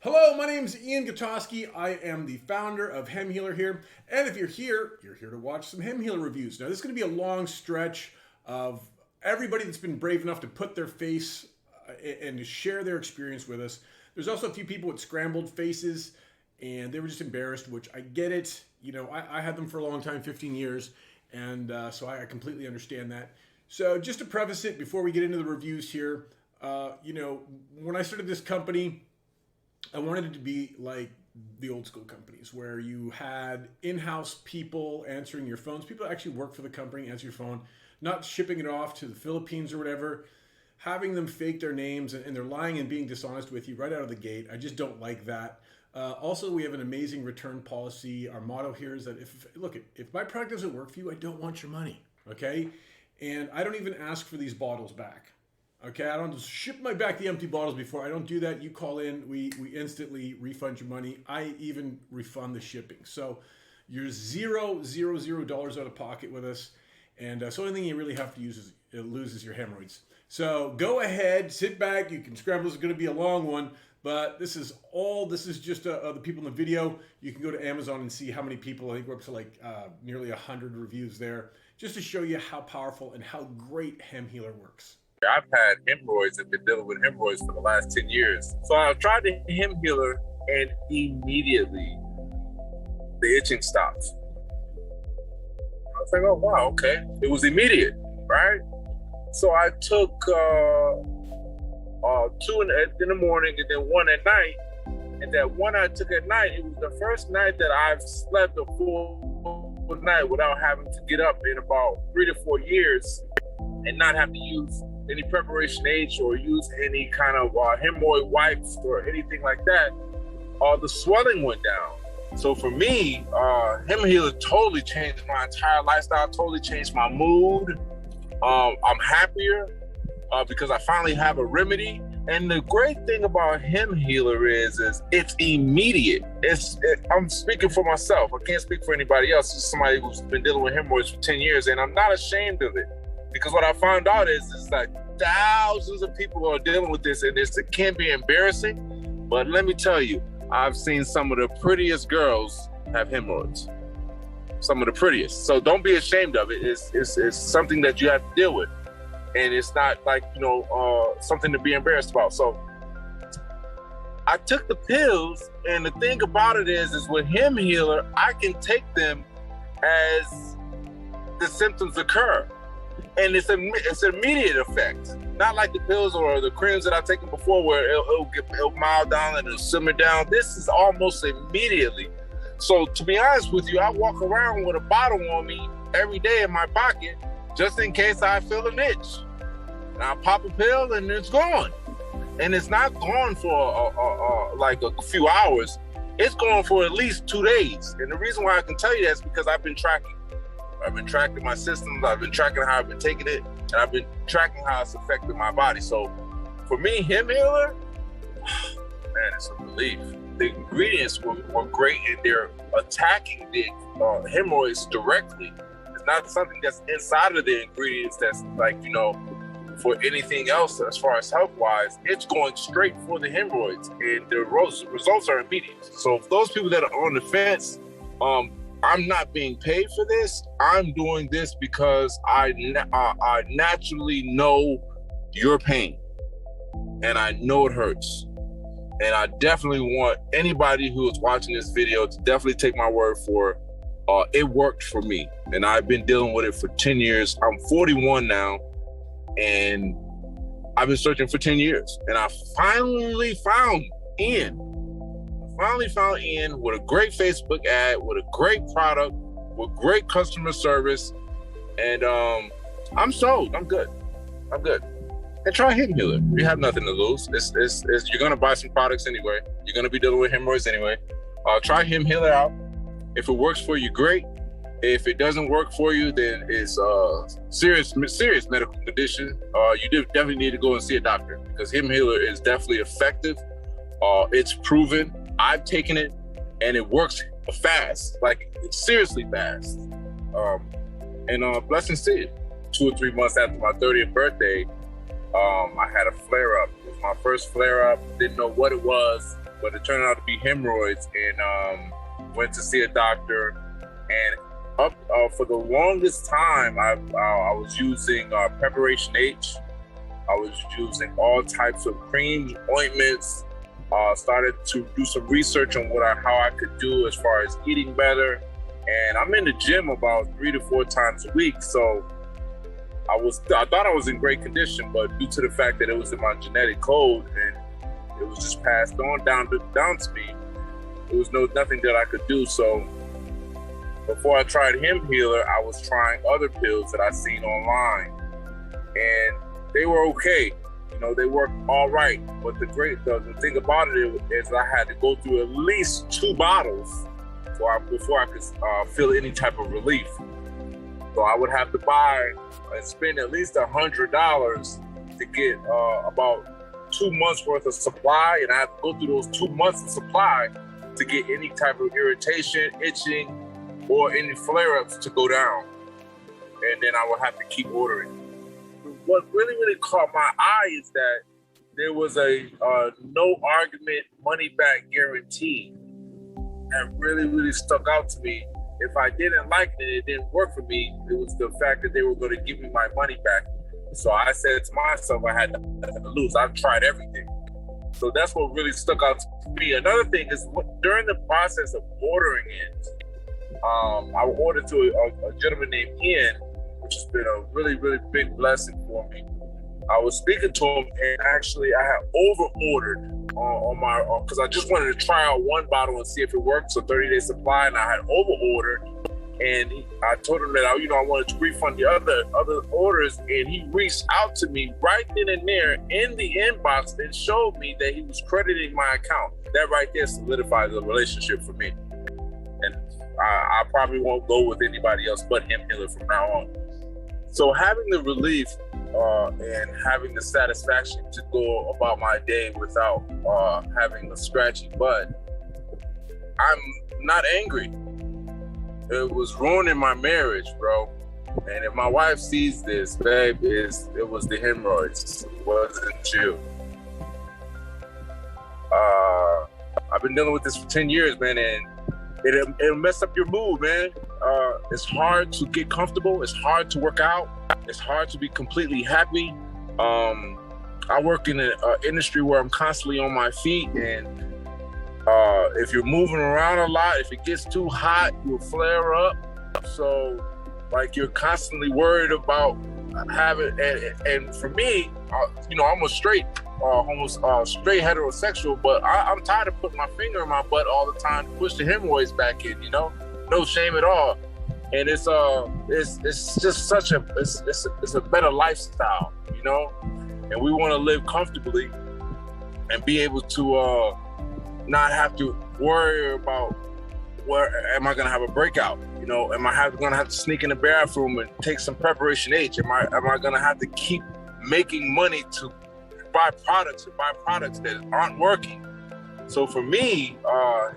Hello, my name is Ian Gutoskie. I am the founder of Hemhealer here. And if you're here to watch some Hemhealer reviews. Now, this is going to be a long stretch of everybody that's been brave enough to put their face and to share their experience with us. There's also a few people with scrambled faces, and they were just embarrassed, which I get it. You know, I had them for a long time, 15 years, and so I completely understand that. So just to preface it, before we get into the reviews here, when I started this company, I wanted it to be like the old school companies where you had in-house people answering your phones. People that actually work for the company, answer your phone, not shipping it off to the Philippines or whatever, having them fake their names and they're lying and being dishonest with you right out of the gate. I just don't like that. Also, we have an amazing return policy. Our motto here is that if my product doesn't work for you, I don't want your money, okay? And I don't even ask for these bottles back. Okay, I don't just ship back the empty bottles before. I don't do that. You call in, we instantly refund your money. I even refund the shipping. So you're $0 out of pocket with us. And so the only thing you really have to lose is your hemorrhoids. So go ahead, sit back. You can scramble. This is going to be a long one, but this is just the people in the video. You can go to Amazon and see how many people. I think we're up to like nearly 100 reviews there, just to show you how powerful and how great Hemhealer works. I've had hemorrhoids and been dealing with hemorrhoids for the last 10 years. So I tried the Hemhealer and immediately the itching stopped. I was like, oh, wow, okay. It was immediate, right? So I took 2 in the morning and then 1 at night. And that one I took at night, it was the first night that I've slept a full night without having to get up in about 3 to 4 years and not have to use any preparation H or use any kind of hemorrhoid wipes or anything like that. The swelling went down. So for me, Hemhealer totally changed my entire lifestyle, totally changed my mood. I'm happier because I finally have a remedy. And the great thing about Hemhealer is it's immediate. I'm speaking for myself. I can't speak for anybody else. It's somebody who's been dealing with hemorrhoids for 10 years, and I'm not ashamed of it. Because what I found out is like thousands of people are dealing with this, and it can be embarrassing. But let me tell you, I've seen some of the prettiest girls have hemorrhoids. Some of the prettiest. So don't be ashamed of it. It's something that you have to deal with. And it's not like, something to be embarrassed about. So I took the pills, and the thing about it is with Hemhealer, I can take them as the symptoms occur. And it's an immediate effect, not like the pills or the creams that I've taken before where it'll mild down and it'll simmer down. This is almost immediately. So to be honest with you, I walk around with a bottle on me every day in my pocket just in case I feel an itch. And I pop a pill and it's gone. And it's not gone for like a few hours. It's gone for at least 2 days. And the reason why I can tell you that is because I've been tracking. I've been tracking my systems, I've been tracking how I've been taking it, and I've been tracking how it's affected my body. So for me, Hemhealer, man, it's a relief. The ingredients were great, and they're attacking the hemorrhoids directly. It's not something that's inside of the ingredients that's like, for anything else as far as health-wise. It's going straight for the hemorrhoids, and the results are immediate. So for those people that are on the fence, I'm not being paid for this. I'm doing this because I naturally know your pain, and I know it hurts. And I definitely want anybody who is watching this video to definitely take my word for it worked for me. And I've been dealing with it for 10 years. I'm 41 now, and I've been searching for 10 years. And I finally found Ian. With a great Facebook ad, with a great product, with great customer service, and I'm sold. I'm good. And try Hemhealer. You have nothing to lose. You're gonna buy some products anyway. You're gonna be dealing with hemorrhoids anyway. Try Hemhealer out. If it works for you, great. If it doesn't work for you, then it's a serious medical condition. You definitely need to go and see a doctor, because Hemhealer is definitely effective. It's proven. I've taken it, and it works fast, like seriously fast. And blessings to you. 2 or 3 months after my 30th birthday, I had a flare-up. It was my first flare-up. Didn't know what it was. but it turned out to be hemorrhoids, and went to see a doctor. And up for the longest time, I was using Preparation H. I was using all types of creams, ointments. Started to do some research on how I could do as far as eating better. And I'm in the gym about 3 to 4 times a week. So I thought I was in great condition, but due to the fact that it was in my genetic code and it was just passed on down to me, there was nothing that I could do. So before I tried Hem Healer, I was trying other pills that I seen online, and they were okay. You know, they worked all right. But the thing about it is I had to go through at least 2 bottles before I could feel any type of relief. So I would have to buy and spend at least $100 to get about 2 months worth of supply, and I have to go through those 2 months of supply to get any type of irritation, itching, or any flare-ups to go down. And then I would have to keep ordering. What really caught my eye is that there was a no argument money back guarantee. That really stuck out to me. If I didn't like it, it didn't work for me. It was the fact that they were going to give me my money back. So I said to myself, I had nothing to lose. I've tried everything. So that's what really stuck out to me. Another thing is during the process of ordering it, I ordered to a gentleman named Ian, which has been a really big blessing for me. I was speaking to him, and actually I had over-ordered on my, because I just wanted to try out 1 bottle and see if it worked, so 30-day supply, and I had over-ordered. And I told him that I wanted to refund the other orders, and he reached out to me right then and there in the inbox and showed me that he was crediting my account. That right there solidified the relationship for me. And I probably won't go with anybody else but Hem Healer from now on. So having the relief and having the satisfaction to go about my day without having a scratchy butt, I'm not angry. It was ruining my marriage, bro. And if my wife sees this, babe, it was the hemorrhoids. It wasn't you. I've been dealing with this for 10 years, man, and it'll mess up your mood, man. It's hard to get comfortable. It's hard to work out. It's hard to be completely happy. I work in an industry where I'm constantly on my feet, and if you're moving around a lot, if it gets too hot, you'll flare up. So, like, you're constantly worried about having, and for me, I'm a straight heterosexual, but I'm tired of putting my finger in my butt all the time to push the hemorrhoids back in, no shame at all. And it's just such it's a better lifestyle, and we want to live comfortably and be able to not have to worry about where am I going to have a breakout? Am I going to have to sneak in the bathroom and take some Preparation H? Am I going to have to keep making money to buy products that aren't working? So for me,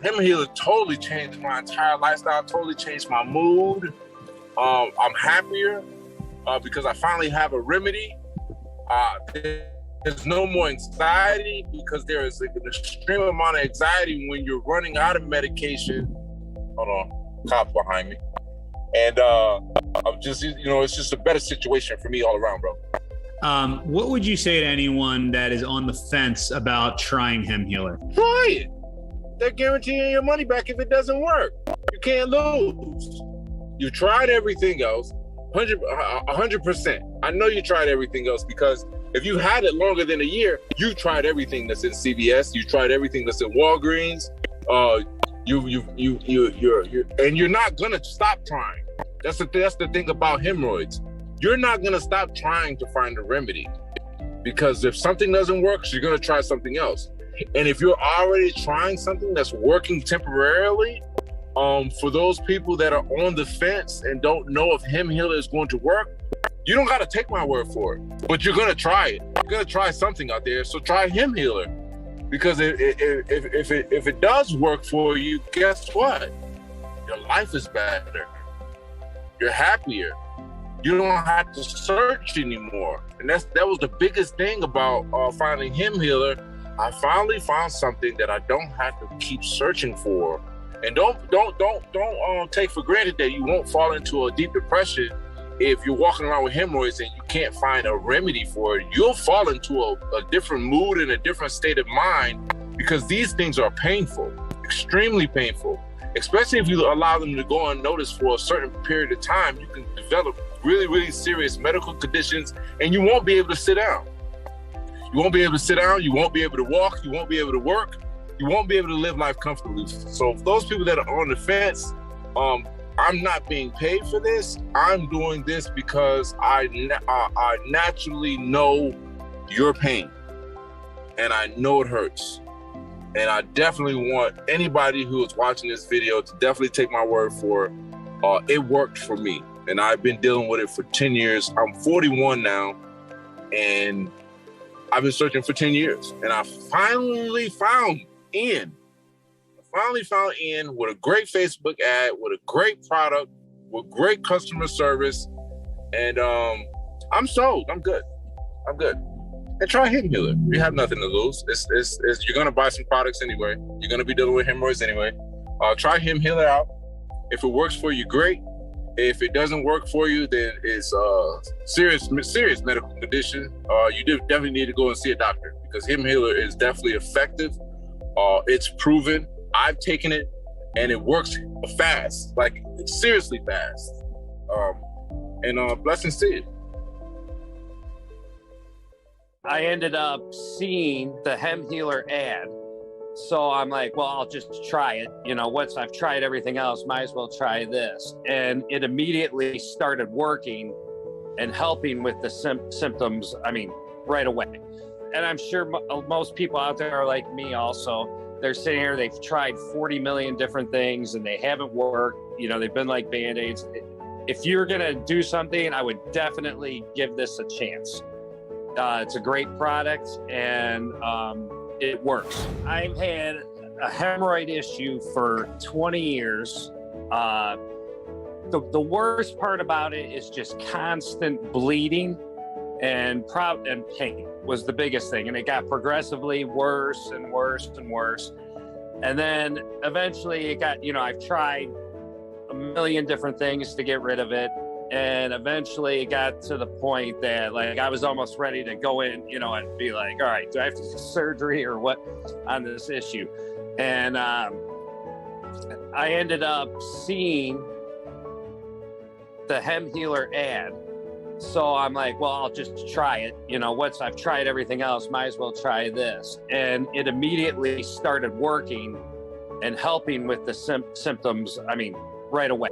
Hem Healer totally changed my entire lifestyle, totally changed my mood. I'm happier because I finally have a remedy. There's no more anxiety because there is an extreme amount of anxiety when you're running out of medication. Hold on, cops behind me. And I'm just, it's just a better situation for me all around, bro. What would you say to anyone that is on the fence about trying Hem Healer? Try it. They're guaranteeing your money back if it doesn't work. You can't lose. You tried everything else, 100%. I know you tried everything else because if you had it longer than a year, you tried everything that's in CVS. You tried everything that's in Walgreens. You're not gonna stop trying. That's the thing about hemorrhoids. You're not gonna stop trying to find a remedy because if something doesn't work, you're gonna try something else. And if you're already trying something that's working temporarily, for those people that are on the fence and don't know if Hem Healer is going to work, you don't got to take my word for it, but you're going to try it. You're going to try something out there. So try Hem Healer, because if it does work for you, guess what? Your life is better. You're happier. You don't have to search anymore. And that was the biggest thing about finding Hem Healer, I finally found something that I don't have to keep searching for. And don't take for granted that you won't fall into a deep depression if you're walking around with hemorrhoids and you can't find a remedy for it. You'll fall into a different mood and a different state of mind, because these things are painful, extremely painful. Especially if you allow them to go unnoticed for a certain period of time, you can develop really, really serious medical conditions, and you won't be able to sit down. You won't be able to sit down, you won't be able to walk, you won't be able to work, you won't be able to live life comfortably. So those people that are on the fence, I'm not being paid for this. I'm doing this because I naturally know your pain, and I know it hurts. And I definitely want anybody who is watching this video to definitely take my word for it. It worked for me, and I've been dealing with it for 10 years. I'm 41 now, and I've been searching for 10 years. And I finally found Ian. With a great Facebook ad, with a great product, with great customer service. And I'm sold. I'm good. And try Hemhealer. You have nothing to lose. It's you're gonna buy some products anyway. You're gonna be dealing with hemorrhoids anyway. Try Hemhealer out. If it works for you, great. If it doesn't work for you, then it's a serious medical condition. You definitely need to go and see a doctor, because Hemhealer is definitely effective. It's proven. I've taken it, and it works fast. Like, it's seriously fast. And blessings to you. I ended up seeing the Hemhealer ad. So I'm like, well, I'll just try it. I've tried everything else, might as well try this. And it immediately started working and helping with the symptoms, right away. And I'm sure most people out there are like me also. They're sitting here, they've tried 40 million different things and they haven't worked. They've been like Band-Aids. If you're gonna do something, I would definitely give this a chance. It's a great product, and it works. I've had a hemorrhoid issue for 20 years. The worst part about it is just constant bleeding and pain was the biggest thing. And it got progressively worse and worse and worse. And then eventually it got, I've tried a million different things to get rid of it. And eventually it got to the point that I was almost ready to go in, and be like, all right, do I have to do surgery or what on this issue? And I ended up seeing the Hemhealer ad. So I'm like, well, I'll just try it. I've tried everything else, might as well try this. And it immediately started working and helping with the symptoms, right away.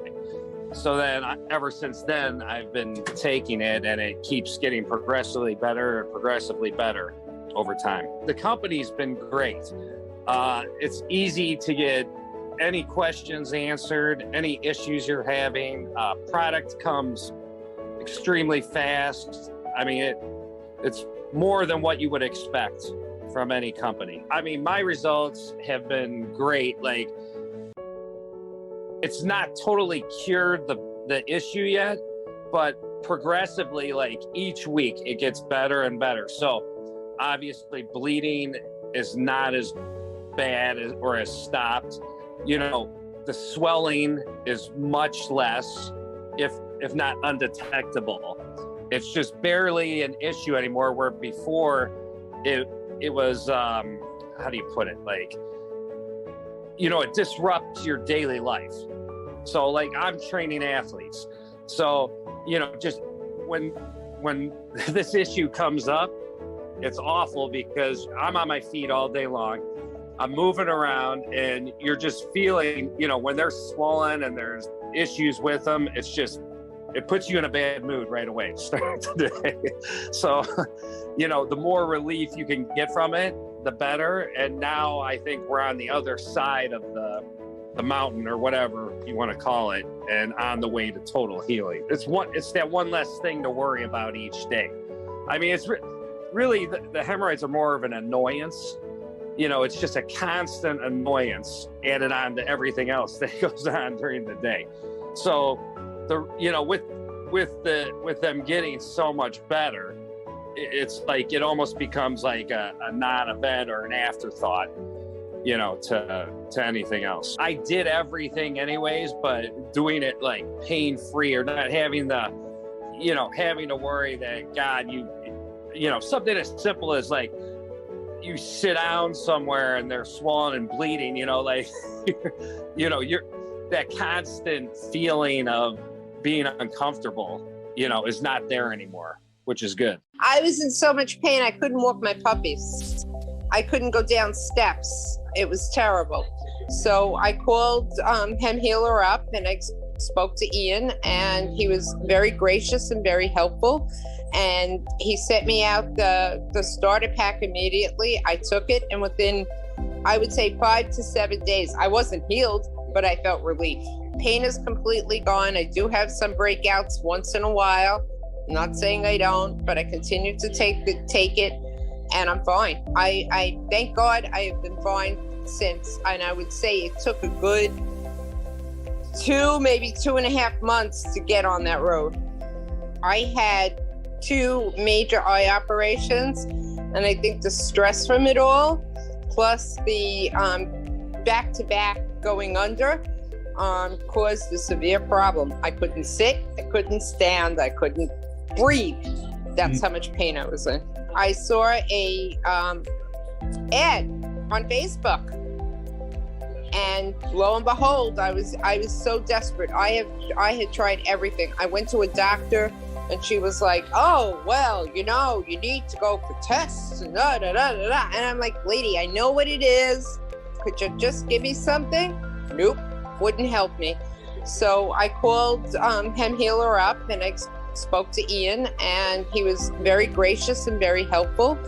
So then ever since then, I've been taking it, and it keeps getting progressively better over time. The company's been great. It's easy to get any questions answered, any issues you're having. Product comes extremely fast. It's more than what you would expect from any company. My results have been great. It's not totally cured the issue yet, but progressively, each week, it gets better and better. So obviously bleeding is not as bad or has stopped. The swelling is much less, if not undetectable. It's just barely an issue anymore, where before it was, how do you put it? It disrupts your daily life. So I'm training athletes. So, just when this issue comes up, it's awful, because I'm on my feet all day long. I'm moving around, and you're just feeling, when they're swollen and there's issues with them, it puts you in a bad mood right away to start the day. So, the more relief you can get from it, the better. And now I think we're on the other side of the mountain, or whatever you want to call it, and on the way to total healing. It's that one less thing to worry about each day. It's really the hemorrhoids are more of an annoyance. It's just a constant annoyance added on to everything else that goes on during the day. So with them getting so much better, it's like it almost becomes like a non-event or an afterthought, to anything else. I did everything anyways, but doing it like pain-free or not having having to worry that, God, something as simple as like you sit down somewhere and they're swollen and bleeding, you're that constant feeling of being uncomfortable, is not there anymore, which is good. I was in so much pain, I couldn't walk my puppies. I couldn't go down steps. It was terrible. So I called Hem Healer up and I spoke to Ian, and he was very gracious and very helpful. And he sent me out the starter pack immediately. I took it, and within, I would say, 5 to 7 days, I wasn't healed, but I felt relief. Pain is completely gone. I do have some breakouts once in a while. I'm not saying I don't, but I continue to take it, and I'm fine. I thank God I have been fine since, and I would say it took a good 2, maybe 2.5 months to get on that road. I had 2 major eye operations, and I think the stress from it all, plus the back-to-back going under, caused a severe problem. I couldn't sit, I couldn't stand, I couldn't breathe. That's how much pain I was in. I saw a ad on Facebook, and lo and behold, I was so desperate. I had tried everything. I went to a doctor, and she was like, "Oh, well, you need to go for tests and da da da da da." And I'm like, "Lady, I know what it is. Could you just give me something?" Nope, wouldn't help me. So I called Hem Healer up, and I spoke to Ian, and he was very gracious and very helpful.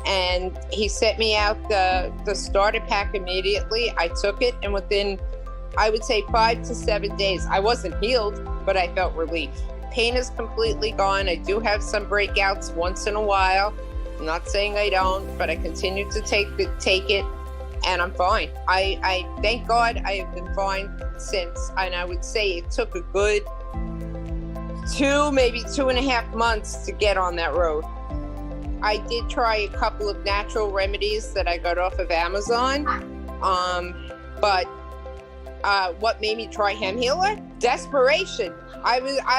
And he sent me out the starter pack immediately. I took it, and within, I would say, 5 to 7 days, I wasn't healed, but I felt relief. Pain is completely gone. I do have some breakouts once in a while. I'm not saying I don't, but I continue to take it, and I'm fine. I thank God I have been fine since, and I would say it took a good 2, maybe 2.5 months to get on that road. I did try a couple of natural remedies that I got off of Amazon, but what made me try Hem Healer? Desperation. I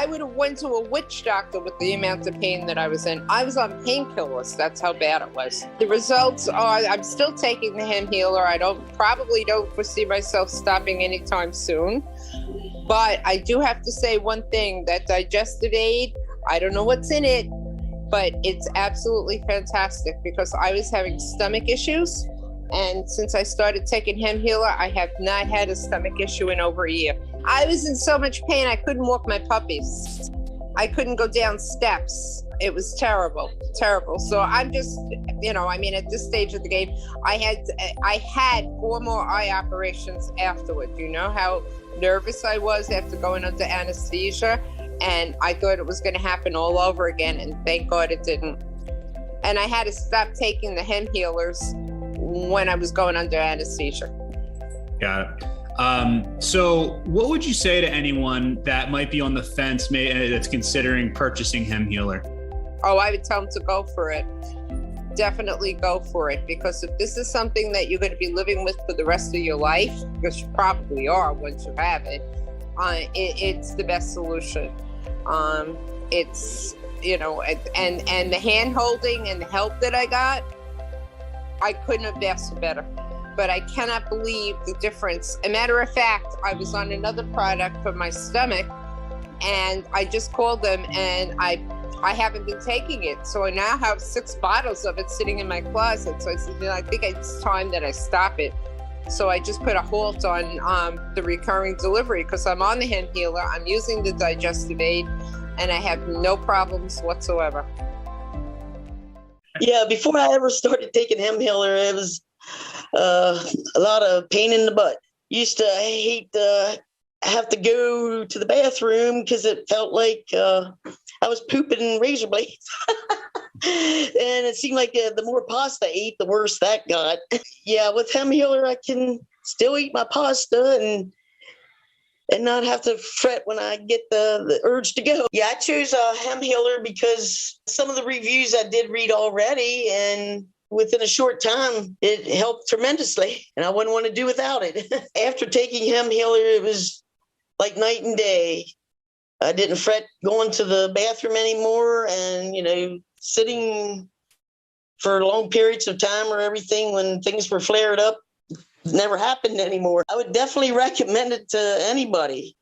would have went to a witch doctor with the amount of pain that I was in. I was on painkillers. That's how bad it was. The results are, I'm still taking the Hem Healer. I probably don't foresee myself stopping anytime soon. But I do have to say one thing, that digestive aid, I don't know what's in it, but it's absolutely fantastic, because I was having stomach issues. And since I started taking Hem Healer, I have not had a stomach issue in over a year. I was in so much pain, I couldn't walk my puppies. I couldn't go down steps. It was terrible, terrible. So I'm just, at this stage of the game, I had 4 more eye operations afterward. You know how nervous I was after going under anesthesia? And I thought it was going to happen all over again, and thank God it didn't. And I had to stop taking the Hem Healers when I was going under anesthesia. Got it. So what would you say to anyone that might be on the fence, that's considering purchasing Hem Healer? Oh, I would tell them to go for it. Definitely go for it, because if this is something that you're going to be living with for the rest of your life, because you probably are once you have it, it's the best solution. It's, and the hand holding and the help that I got, I couldn't have asked for better. But I cannot believe the difference. A matter of fact, I was on another product for my stomach, and I just called them, and I haven't been taking it. So I now have 6 bottles of it sitting in my closet. So I said, I think it's time that I stop it. So I just put a halt on the recurring delivery, because I'm on the Hem Healer, I'm using the digestive aid, and I have no problems whatsoever. Yeah, before I ever started taking Hem Healer, it was a lot of pain in the butt. Used to hate to have to go to the bathroom because it felt like I was pooping razor blades. And it seemed like the more pasta I ate, the worse that got. Yeah, with Hem Healer, I can still eat my pasta, and not have to fret when I get the urge to go. Yeah, I chose Hem Healer because some of the reviews I did read already, and within a short time, it helped tremendously, and I wouldn't want to do without it. After taking Hem Healer, it was like night and day. I didn't fret going to the bathroom anymore, and, sitting for long periods of time or everything when things were flared up never happened anymore. I would definitely recommend it to anybody.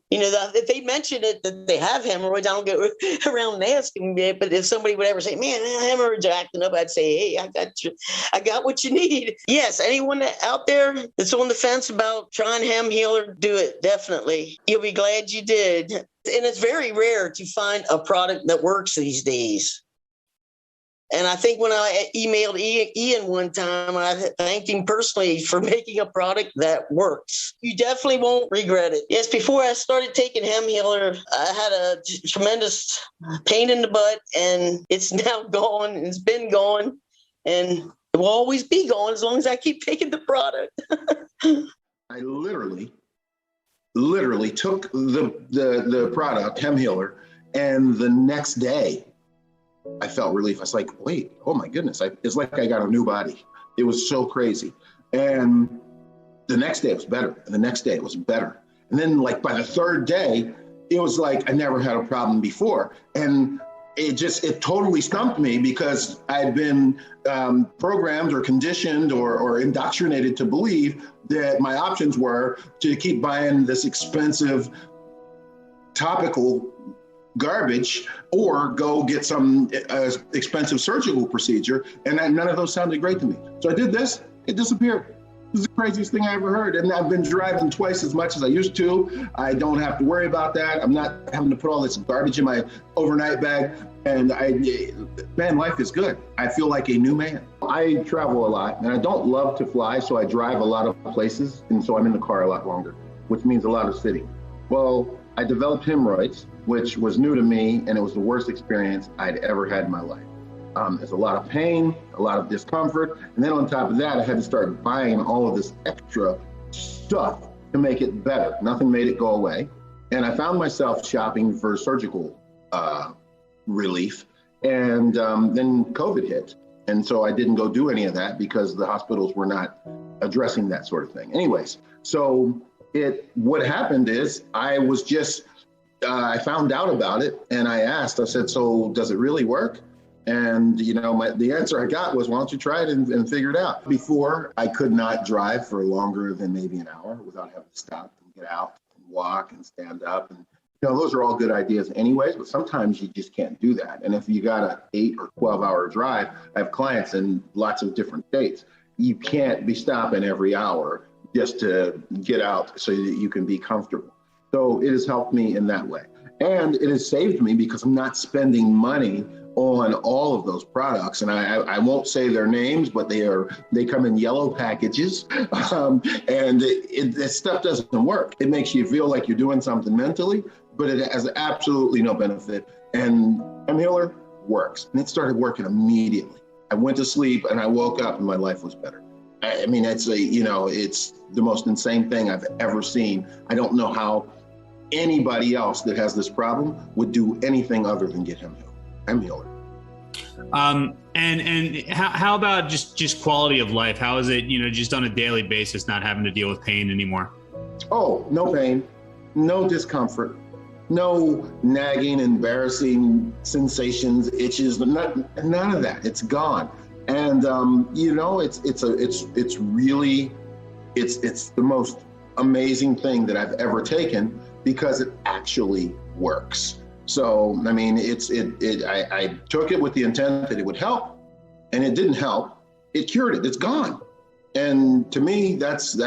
If they mention it that they have hemorrhoids, I don't go around and asking them, but if somebody would ever say, man, hemorrhoids are acting up, I'd say, hey, I got what you need. Yes, anyone out there that's on the fence about trying Hem Healer, do it, definitely. You'll be glad you did. And it's very rare to find a product that works these days. And I think when I emailed Ian one time, I thanked him personally for making a product that works. You definitely won't regret it. Yes, before I started taking Hem Healer, I had a tremendous pain in the butt, and it's now gone. It's been gone, and it will always be gone as long as I keep taking the product. I literally took the product, Hem Healer, and the next day, I felt relief. I was like, wait, oh my goodness. It's like I got a new body. It was so crazy. And the next day it was better. And the next day it was better. And then like by the third day, it was like I never had a problem before. And it totally stumped me because I'd been programmed or conditioned or indoctrinated to believe that my options were to keep buying this expensive topical garbage or go get some expensive surgical procedure, and none of those sounded great to me. So I did this, it disappeared. This is the craziest thing I ever heard. And I've been driving twice as much as I used to. I don't have to worry about that. I'm not having to put all this garbage in my overnight bag. And man, life is good. I feel like a new man. I travel a lot, and I don't love to fly, so I drive a lot of places, and so I'm in the car a lot longer, which means a lot of sitting. Well, I developed hemorrhoids, which was new to me, and it was the worst experience I'd ever had in my life. There's a lot of pain, a lot of discomfort, and then on top of that, I had to start buying all of this extra stuff to make it better. Nothing made it go away. And I found myself shopping for surgical relief, and then COVID hit. And so I didn't go do any of that because the hospitals were not addressing that sort of thing. Anyways, so what happened is I was just, I found out about it, and I said, so does it really work? And the answer I got was, why don't you try it and figure it out? Before, I could not drive for longer than maybe an hour without having to stop and get out and walk and stand up. And those are all good ideas anyways, but sometimes you just can't do that. And if you got an 8 or 12-hour drive, I have clients in lots of different states. You can't be stopping every hour just to get out so that you can be comfortable. So it has helped me in that way. And it has saved me because I'm not spending money on all of those products. And I won't say their names, but they come in yellow packages. And this stuff doesn't work. It makes you feel like you're doing something mentally, but it has absolutely no benefit. And Hem Healer works. And it started working immediately. I went to sleep and I woke up and my life was better. I mean, it's the most insane thing I've ever seen. I don't know how anybody else that has this problem would do anything other than get Hem Healer. And how about just quality of life? How is it, just on a daily basis, not having to deal with pain anymore? Oh, no pain, no discomfort, no nagging, embarrassing sensations, itches, none of that. It's gone. And it's really the most amazing thing that I've ever taken because it actually works. So I mean, I took it with the intent that it would help, and it didn't help. It cured it. It's gone. And to me, that's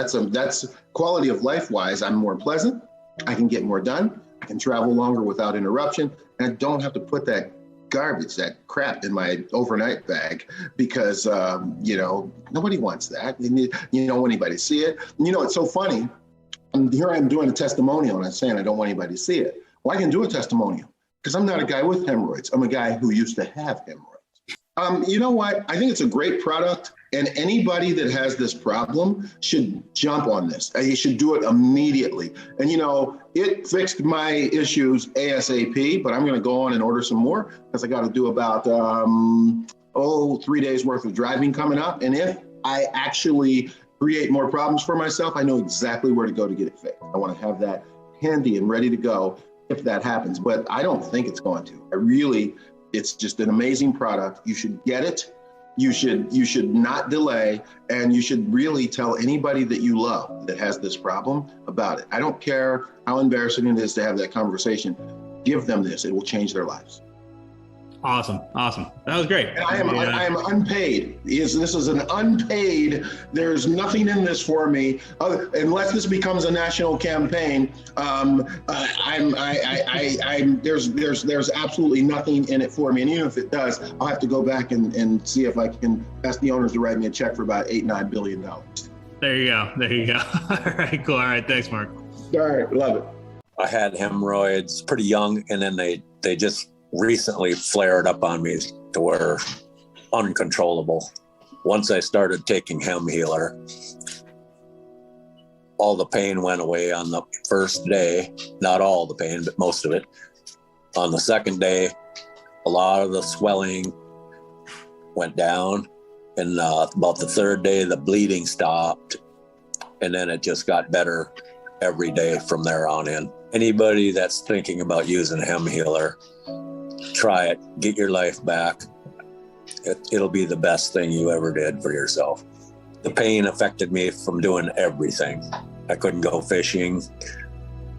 quality of life wise. I'm more pleasant. I can get more done. I can travel longer without interruption, and I don't have to put that garbage, that crap in my overnight bag because, nobody wants that. You don't want anybody to see it. It's so funny. Here I am doing a testimonial and I'm saying I don't want anybody to see it. Well, I can do a testimonial because I'm not a guy with hemorrhoids. I'm a guy who used to have hemorrhoids. You know what? I think it's a great product, and anybody that has this problem should jump on this. You should do it immediately. And it fixed my issues ASAP, but I'm going to go on and order some more because I got to do about 3 days worth of driving coming up. And if I actually create more problems for myself, I know exactly where to go to get it fixed. I want to have that handy and ready to go if that happens, but I don't think it's going to. It's just an amazing product. You should get it. You should not delay, and you should really tell anybody that you love that has this problem about it. I don't care how embarrassing it is to have that conversation. Give them this. It will change their lives. Awesome. That was great. And I am unpaid. This is an unpaid. There's nothing in this for me, unless this becomes a national campaign. There's absolutely nothing in it for me. And even if it does, I'll have to go back and see if I can ask the owners to write me a check for about $8-9 billion. There you go. All right, cool. All right, thanks, Mark. All right, love it. I had hemorrhoids pretty young, and then they just recently flared up on me to where uncontrollable. Once I started taking Hem Healer, all the pain went away on the first day. Not all the pain, but most of it. On the second day, a lot of the swelling went down. And about the third day, the bleeding stopped. And then it just got better every day from there on in. Anybody that's thinking about using Hem Healer, try it, get your life back. It'll be the best thing you ever did for yourself. The pain affected me from doing everything. I couldn't go fishing,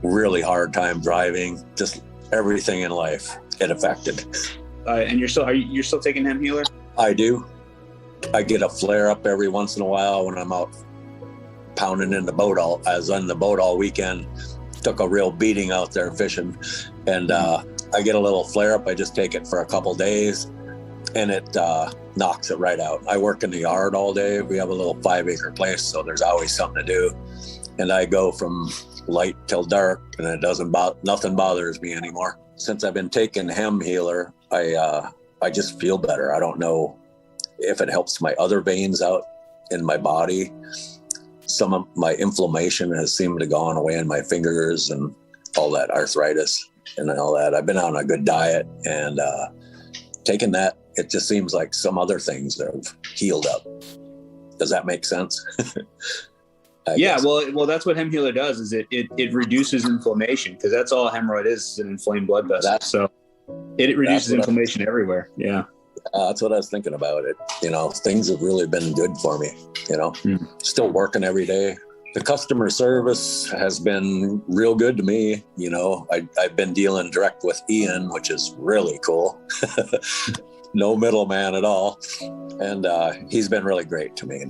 really hard time driving, just everything in life it affected. And you're still taking Hem Healer? I do. I get a flare up every once in a while when I'm out pounding in the boat. I was on the boat all weekend, took a real beating out there fishing, and I get a little flare up. I just take it for a couple days and it knocks it right out. I work in the yard all day. We have a little 5-acre place, so there's always something to do. And I go from light till dark, and nothing bothers me anymore. Since I've been taking Hem Healer, I just feel better. I don't know if it helps my other veins out in my body. Some of my inflammation has seemed to gone away in my fingers and all that arthritis and all that. I've been on a good diet, and taking that, it just seems like some other things have healed up. Does that make sense? Yeah, well, that's what Hem Healer does. Is it reduces inflammation, because that's all a hemorrhoid is an inflamed blood vessel. So it reduces inflammation everywhere. Yeah, that's what I was thinking about it. Things have really been good for me. Still working every day. The customer service has been real good to me. I've been dealing direct with Ian, which is really cool. No middleman at all. And he's been really great to me.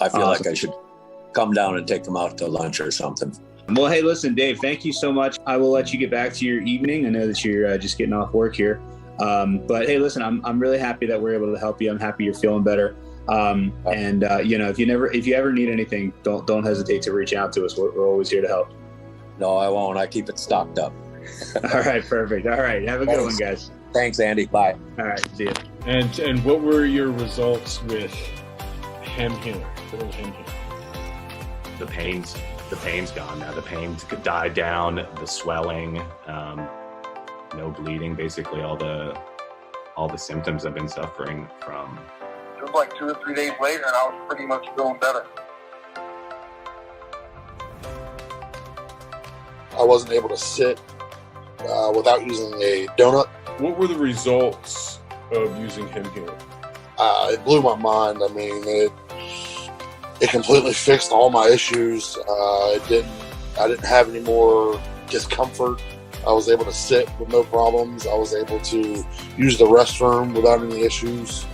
I feel like I should come down and take him out to lunch or something. Well, hey, listen, Dave, thank you so much. I will let you get back to your evening. I know that you're just getting off work here. But hey, listen, I'm really happy that we're able to help you. I'm happy you're feeling better. And if you ever need anything, don't hesitate to reach out to us. We're always here to help. No, I won't. I keep it stocked up. All right, perfect. All right, have a good one, guys. Thanks, Andy. Bye. All right, see you. And what were your results with Hem Healer? Hem Healer. The pain's gone now. The pain's died down. The swelling, no bleeding. Basically, all the symptoms I've been suffering from. It was like 2 or 3 days later, and I was pretty much feeling better. I wasn't able to sit without using a donut. What were the results of using Hem Healer? It blew my mind. I mean, it completely fixed all my issues. I didn't have any more discomfort. I was able to sit with no problems. I was able to use the restroom without any issues.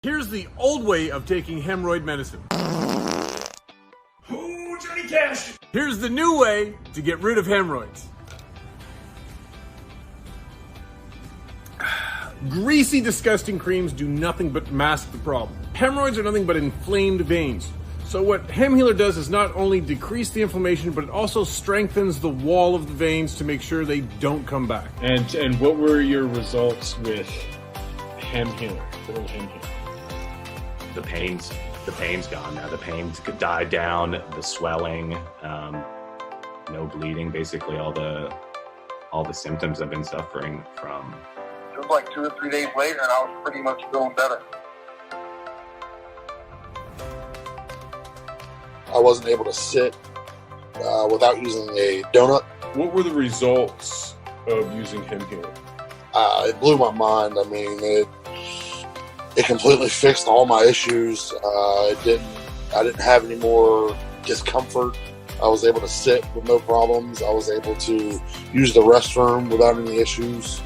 Here's the old way of taking hemorrhoid medicine. Ooh, Johnny Cash. Here's the new way to get rid of hemorrhoids. Greasy, disgusting creams do nothing but mask the problem. Hemorrhoids are nothing but inflamed veins. So what HemHealer does is not only decrease the inflammation, but it also strengthens the wall of the veins to make sure they don't come back. And what were your results with HemHealer? Little HemHealer. The pain's gone now. The pain's died down. The swelling, no bleeding. Basically, all the symptoms I've been suffering from. It was like 2 or 3 days later, and I was pretty much feeling better. I wasn't able to sit without using a donut. What were the results of using HemHealer? It blew my mind. I mean, it completely fixed all my issues. I didn't have any more discomfort. I was able to sit with no problems. I was able to use the restroom without any issues.